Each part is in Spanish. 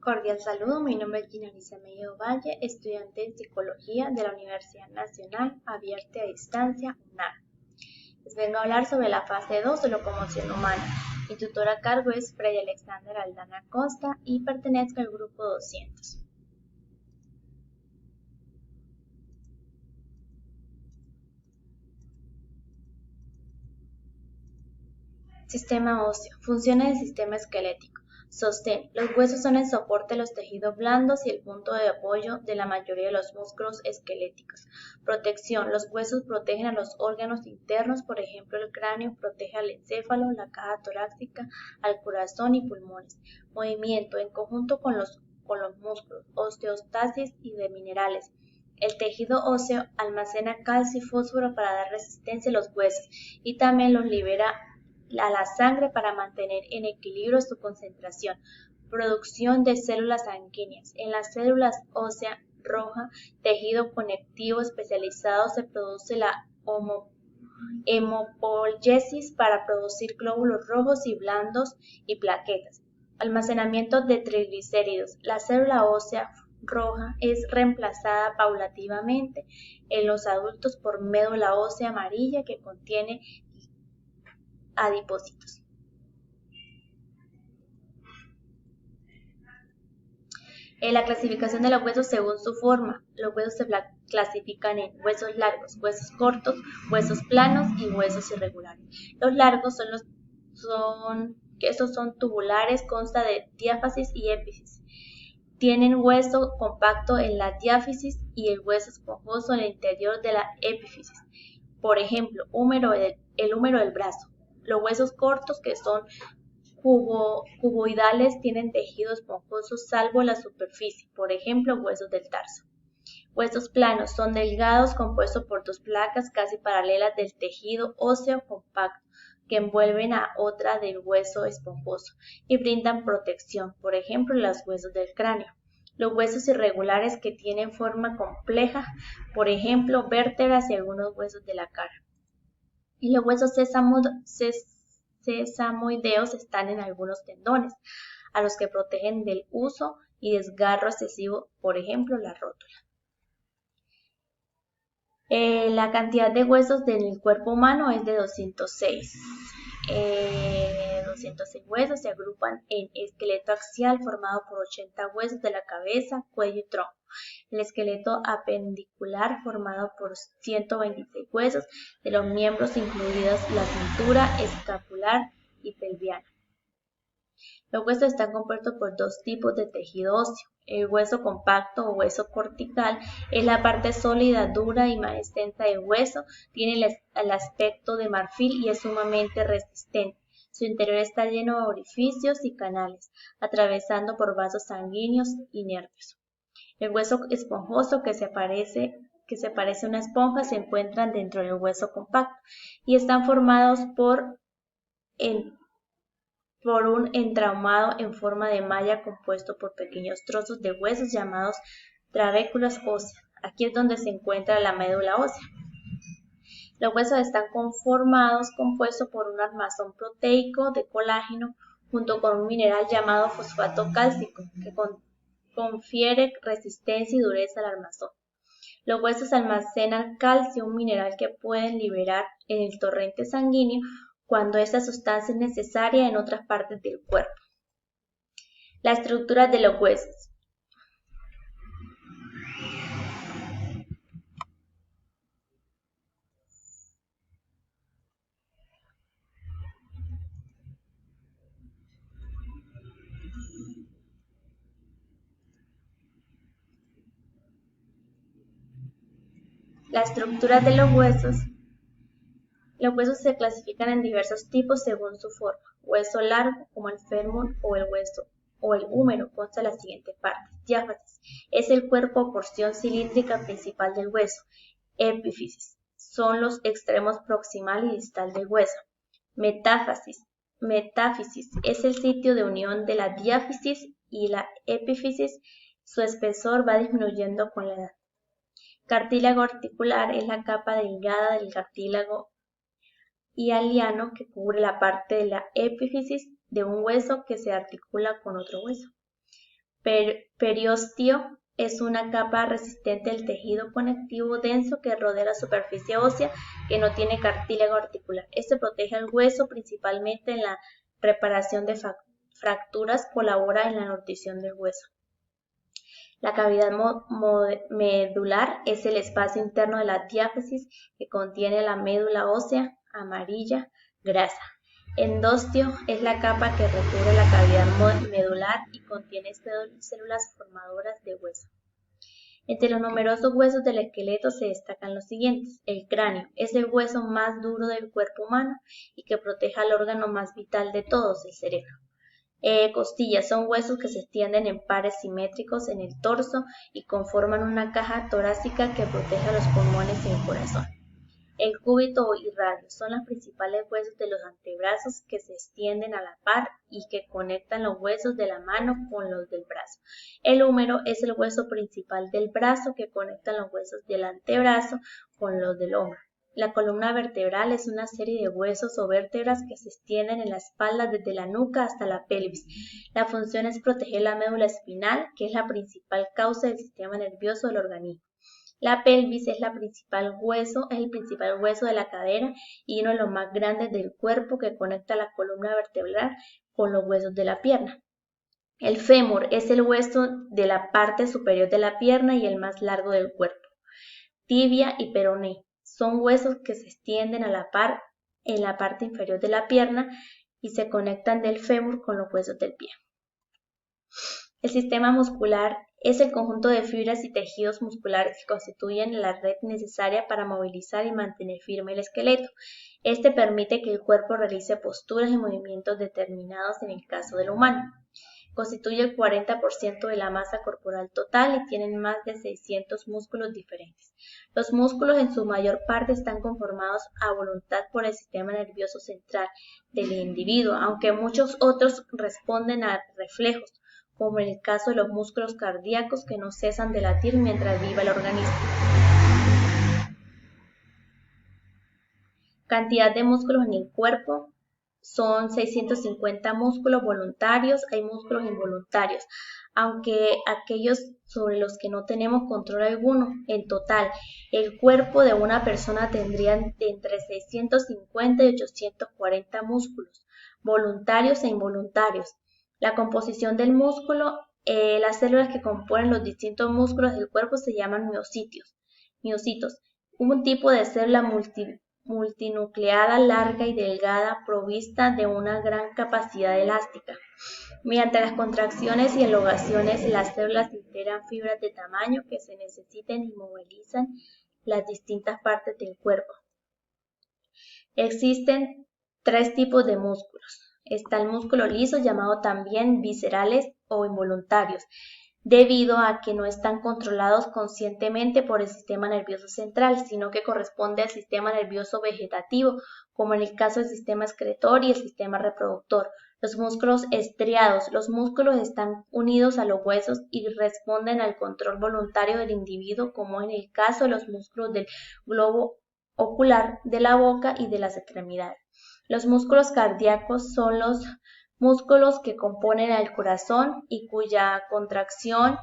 Cordial saludo, mi nombre es Gina Alicia Mello Valle, estudiante en Psicología de la Universidad Nacional Abierta a Distancia, UNAM. Les vengo a hablar sobre la fase 2 de locomoción humana. Mi tutora a cargo es Freddy Alexander Aldana Costa y pertenezco al grupo 200. Sistema óseo. Funciones del sistema esquelético. Sostén. Los huesos son el soporte de los tejidos blandos y el punto de apoyo de la mayoría de los músculos esqueléticos. Protección. Los huesos protegen a los órganos internos, por ejemplo el cráneo protege al encéfalo, la caja torácica, al corazón y pulmones. Movimiento. En conjunto con los músculos. Osteostasis y de minerales. El tejido óseo almacena calcio y fósforo para dar resistencia a los huesos y también los libera a la sangre para mantener en equilibrio su concentración. Producción de células sanguíneas. En las células ósea roja, tejido conectivo especializado, se produce la hemopoiesis para producir glóbulos rojos y blandos y plaquetas. Almacenamiento de triglicéridos. La célula ósea roja es reemplazada paulativamente en los adultos por médula ósea amarilla que contiene adipocitos. La clasificación de los huesos según su forma. Los huesos se clasifican en huesos largos, huesos cortos, huesos planos y huesos irregulares. Los largos son tubulares, consta de diáfisis y epífisis. Tienen hueso compacto en la diáfisis y el hueso esponjoso en el interior de la epífisis. Por ejemplo, el húmero del brazo. Los huesos cortos, que son cuboidales, tienen tejido esponjoso salvo la superficie, por ejemplo, huesos del tarso. Huesos planos son delgados, compuestos por dos placas casi paralelas del tejido óseo compacto, que envuelven a otra del hueso esponjoso y brindan protección, por ejemplo, los huesos del cráneo. Los huesos irregulares que tienen forma compleja, por ejemplo, vértebras y algunos huesos de la cara. Y los huesos sesamoideos están en algunos tendones, a los que protegen del uso y desgarro excesivo, por ejemplo, la rótula. La cantidad de huesos del cuerpo humano es de 206. 206 huesos se agrupan en esqueleto axial formado por 80 huesos de la cabeza, cuello y tronco. El esqueleto apendicular formado por 126 huesos de los miembros incluidos la cintura, escapular y pelviana. Los huesos están compuestos por dos tipos de tejido óseo. El hueso compacto o hueso cortical es la parte sólida, dura y más extensa del hueso, tiene el aspecto de marfil y es sumamente resistente. Su interior está lleno de orificios y canales, atravesando por vasos sanguíneos y nervios. El hueso esponjoso, que se parece a una esponja, se encuentran dentro del hueso compacto y están formados por un entramado en forma de malla compuesto por pequeños trozos de huesos llamados trabéculas óseas. Aquí es donde se encuentra la médula ósea. Los huesos están compuestos por un armazón proteico de colágeno junto con un mineral llamado fosfato cálcico que confiere resistencia y dureza al armazón. Los huesos almacenan calcio, un mineral que pueden liberar en el torrente sanguíneo cuando esta sustancia es necesaria en otras partes del cuerpo. La estructura de los huesos. La estructura de los huesos. Los huesos se clasifican en diversos tipos según su forma. Hueso largo, como el fémur o el húmero, consta de las siguientes partes. Diáfisis es el cuerpo o porción cilíndrica principal del hueso. Epífisis son los extremos proximal y distal del hueso. Metáfisis es el sitio de unión de la diáfisis y la epífisis. Su espesor va disminuyendo con la edad. Cartílago articular es la capa delgada del cartílago hialiano que cubre la parte de la epífisis de un hueso que se articula con otro hueso. periósteo es una capa resistente del tejido conectivo denso que rodea la superficie ósea que no tiene cartílago articular. Este protege al hueso principalmente en la reparación de fracturas, colabora en la nutrición del hueso. La cavidad medular es el espacio interno de la diáfisis que contiene la médula ósea amarilla grasa. Endostio es la capa que recubre la cavidad medular y contiene células formadoras de hueso. Entre los numerosos huesos del esqueleto se destacan los siguientes. El cráneo es el hueso más duro del cuerpo humano y que protege al órgano más vital de todos, el cerebro. Costillas son huesos que se extienden en pares simétricos en el torso y conforman una caja torácica que protege a los pulmones y el corazón. El cúbito y radio son los principales huesos de los antebrazos que se extienden a la par y que conectan los huesos de la mano con los del brazo. El húmero es el hueso principal del brazo que conecta los huesos del antebrazo con los del hombro. La columna vertebral es una serie de huesos o vértebras que se extienden en la espalda desde la nuca hasta la pelvis. La función es proteger la médula espinal, que es la principal causa del sistema nervioso del organismo. La pelvis es el principal hueso de la cadera y uno de los más grandes del cuerpo que conecta la columna vertebral con los huesos de la pierna. El fémur es el hueso de la parte superior de la pierna y el más largo del cuerpo. Tibia y peroné son huesos que se extienden a la par en la parte inferior de la pierna y se conectan del fémur con los huesos del pie. El sistema muscular es el conjunto de fibras y tejidos musculares que constituyen la red necesaria para movilizar y mantener firme el esqueleto. Este permite que el cuerpo realice posturas y movimientos determinados en el caso del humano. Constituye el 40% de la masa corporal total y tienen más de 600 músculos diferentes. Los músculos en su mayor parte están conformados a voluntad por el sistema nervioso central del individuo, aunque muchos otros responden a reflejos, como en el caso de los músculos cardíacos que no cesan de latir mientras viva el organismo. Cantidad de músculos en el cuerpo. Son 650 músculos voluntarios, hay músculos involuntarios, aunque aquellos sobre los que no tenemos control alguno. En total, el cuerpo de una persona tendría de entre 650 y 840 músculos, voluntarios e involuntarios. La composición del músculo, las células que componen los distintos músculos del cuerpo se llaman miocitos. Un tipo de célula multinucleada, larga y delgada, provista de una gran capacidad elástica. Mediante las contracciones y elongaciones, las células integran fibras de tamaño que se necesiten y movilizan las distintas partes del cuerpo. Existen 3 tipos de músculos. Está el músculo liso, llamado también viscerales o involuntarios, debido a que no están controlados conscientemente por el sistema nervioso central, sino que corresponde al sistema nervioso vegetativo, como en el caso del sistema excretor y el sistema reproductor. Los músculos estriados. Los músculos están unidos a los huesos y responden al control voluntario del individuo, como en el caso de los músculos del globo ocular, de la boca y de las extremidades. Los músculos cardíacos son los músculos que componen al corazón y cuya contracción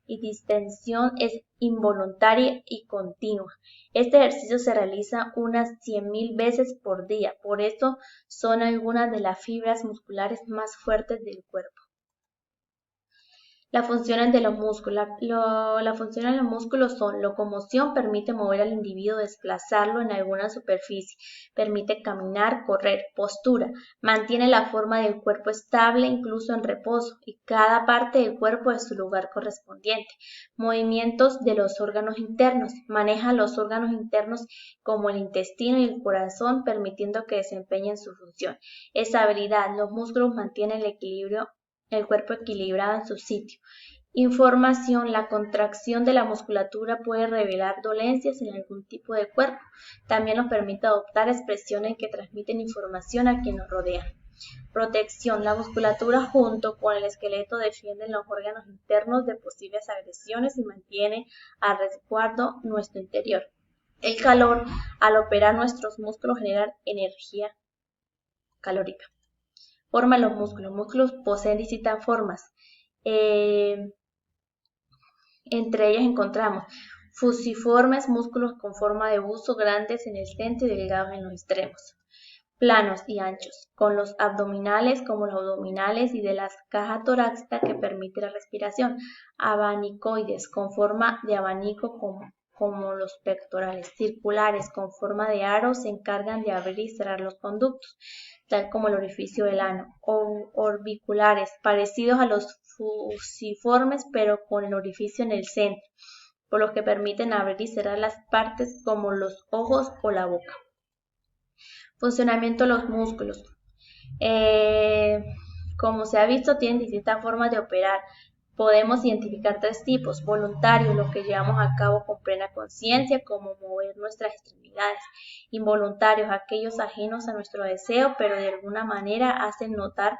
y distensión es involuntaria y continua. Este ejercicio se realiza unas 100.000 veces por día, por eso son algunas de las fibras musculares más fuertes del cuerpo. Las funciones de los músculos. Las funciones de los músculos son: locomoción, permite mover al individuo, desplazarlo en alguna superficie, permite caminar, correr. Postura, mantiene la forma del cuerpo estable incluso en reposo y cada parte del cuerpo en su lugar correspondiente. Movimientos de los órganos internos, maneja los órganos internos como el intestino y el corazón, permitiendo que desempeñen su función. Estabilidad, los músculos mantienen el cuerpo equilibrado en su sitio. Información, la contracción de la musculatura puede revelar dolencias en algún tipo de cuerpo. También nos permite adoptar expresiones que transmiten información a quienes nos rodean. Protección, la musculatura junto con el esqueleto defienden los órganos internos de posibles agresiones y mantiene a resguardo nuestro interior. El calor, al operar nuestros músculos, genera energía calórica. Forma de los músculos. Los músculos poseen distintas formas. Entre ellas encontramos fusiformes, músculos con forma de buzo, grandes en el centro y delgados en los extremos. Planos y anchos, con los abdominales como los abdominales y de la caja torácica que permite la respiración. Abanicoides, con forma de abanico como los pectorales. Circulares, con forma de aro, se encargan de abrir y cerrar los conductos, tal como el orificio del ano. Orbiculares, parecidos a los fusiformes, pero con el orificio en el centro, por los que permiten abrir y cerrar las partes como los ojos o la boca. Funcionamiento de los músculos. Como se ha visto, tienen distintas formas de operar. Podemos identificar 3 tipos: voluntarios, los que llevamos a cabo con plena conciencia, como mover nuestras extremidades; involuntarios, aquellos ajenos a nuestro deseo, pero de alguna manera hacen notar,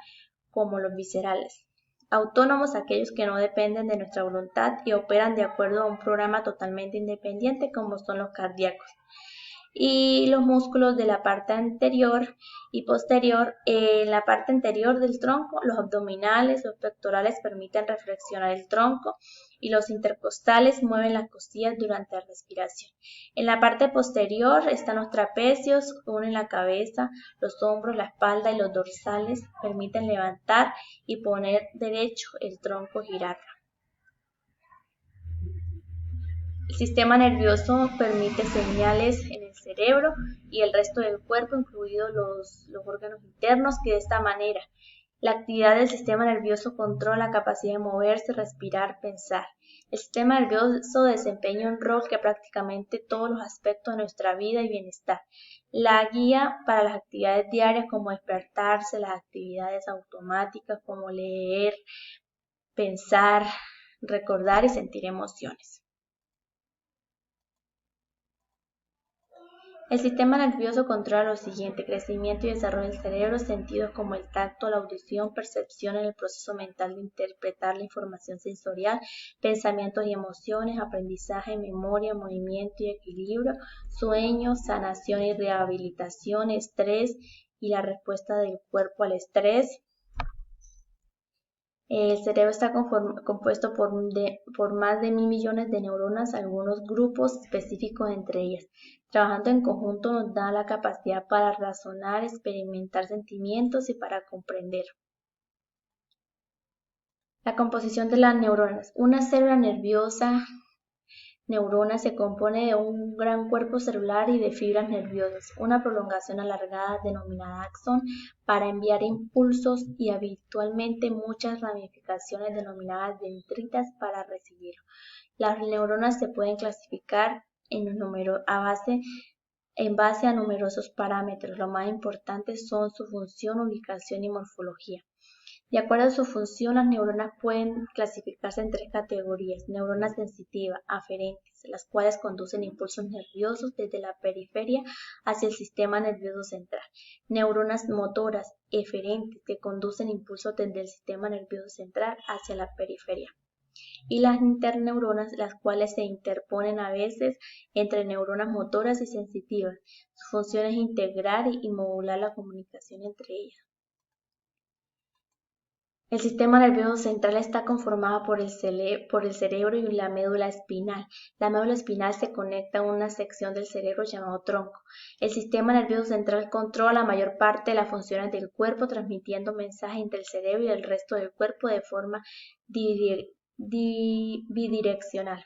como los viscerales; autónomos, aquellos que no dependen de nuestra voluntad y operan de acuerdo a un programa totalmente independiente, como son los cardíacos. Y los músculos de la parte anterior y posterior. En la parte anterior del tronco, los abdominales, los pectorales permiten reflexionar el tronco y los intercostales mueven las costillas durante la respiración. En la parte posterior están los trapecios, unen la cabeza, los hombros, la espalda y los dorsales permiten levantar y poner derecho el tronco, girarlo. El sistema nervioso permite señales en el cerebro y el resto del cuerpo, incluidos los órganos internos, que de esta manera la actividad del sistema nervioso controla la capacidad de moverse, respirar, pensar. El sistema nervioso desempeña un rol que prácticamente todos los aspectos de nuestra vida y bienestar. La guía para las actividades diarias como despertarse, las actividades automáticas como leer, pensar, recordar y sentir emociones. El sistema nervioso controla lo siguiente: crecimiento y desarrollo del cerebro, sentidos como el tacto, la audición, percepción en el proceso mental de interpretar la información sensorial, pensamientos y emociones, aprendizaje, memoria, movimiento y equilibrio, sueño, sanación y rehabilitación, estrés y la respuesta del cuerpo al estrés. El cerebro está compuesto por más de 1.000 millones de neuronas, algunos grupos específicos entre ellas. Trabajando en conjunto nos da la capacidad para razonar, experimentar sentimientos y para comprender. La composición de las neuronas. Una célula nerviosa neurona se compone de un gran cuerpo celular y de fibras nerviosas, una prolongación alargada denominada axón para enviar impulsos y habitualmente muchas ramificaciones denominadas dendritas para recibirlo. Las neuronas se pueden clasificar en base a numerosos parámetros. Lo más importante son su función, ubicación y morfología. De acuerdo a su función, las neuronas pueden clasificarse en 3 categorías: neuronas sensitivas, aferentes, las cuales conducen impulsos nerviosos desde la periferia hacia el sistema nervioso central; neuronas motoras, eferentes, que conducen impulsos desde el sistema nervioso central hacia la periferia; y las interneuronas, las cuales se interponen a veces entre neuronas motoras y sensitivas. Su función es integrar y modular la comunicación entre ellas. El sistema nervioso central está conformado por el cerebro y la médula espinal. La médula espinal se conecta a una sección del cerebro llamado tronco. El sistema nervioso central controla la mayor parte de las funciones del cuerpo, transmitiendo mensajes entre el cerebro y el resto del cuerpo de forma bidireccional.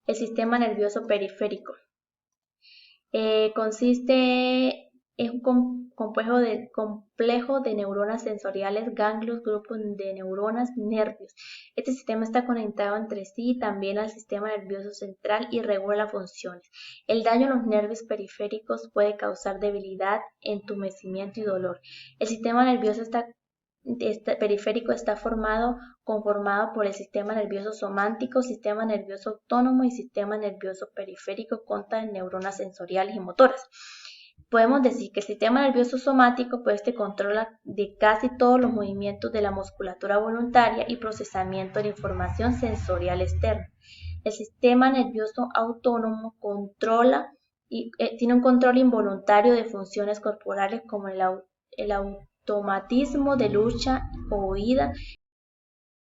El sistema nervioso periférico es un complejo de neuronas sensoriales, ganglios, grupos de neuronas, nervios. Este sistema está conectado entre sí y también al sistema nervioso central y regula las funciones. El daño a los nervios periféricos puede causar debilidad, entumecimiento y dolor. El sistema nervioso periférico está conformado por el sistema nervioso somático, sistema nervioso autónomo y sistema nervioso periférico. Consta de neuronas sensoriales y motoras. Podemos decir que el sistema nervioso somático controla de casi todos los movimientos de la musculatura voluntaria y procesamiento de información sensorial externa. El sistema nervioso autónomo tiene un control involuntario de funciones corporales como el automatismo de lucha o huida,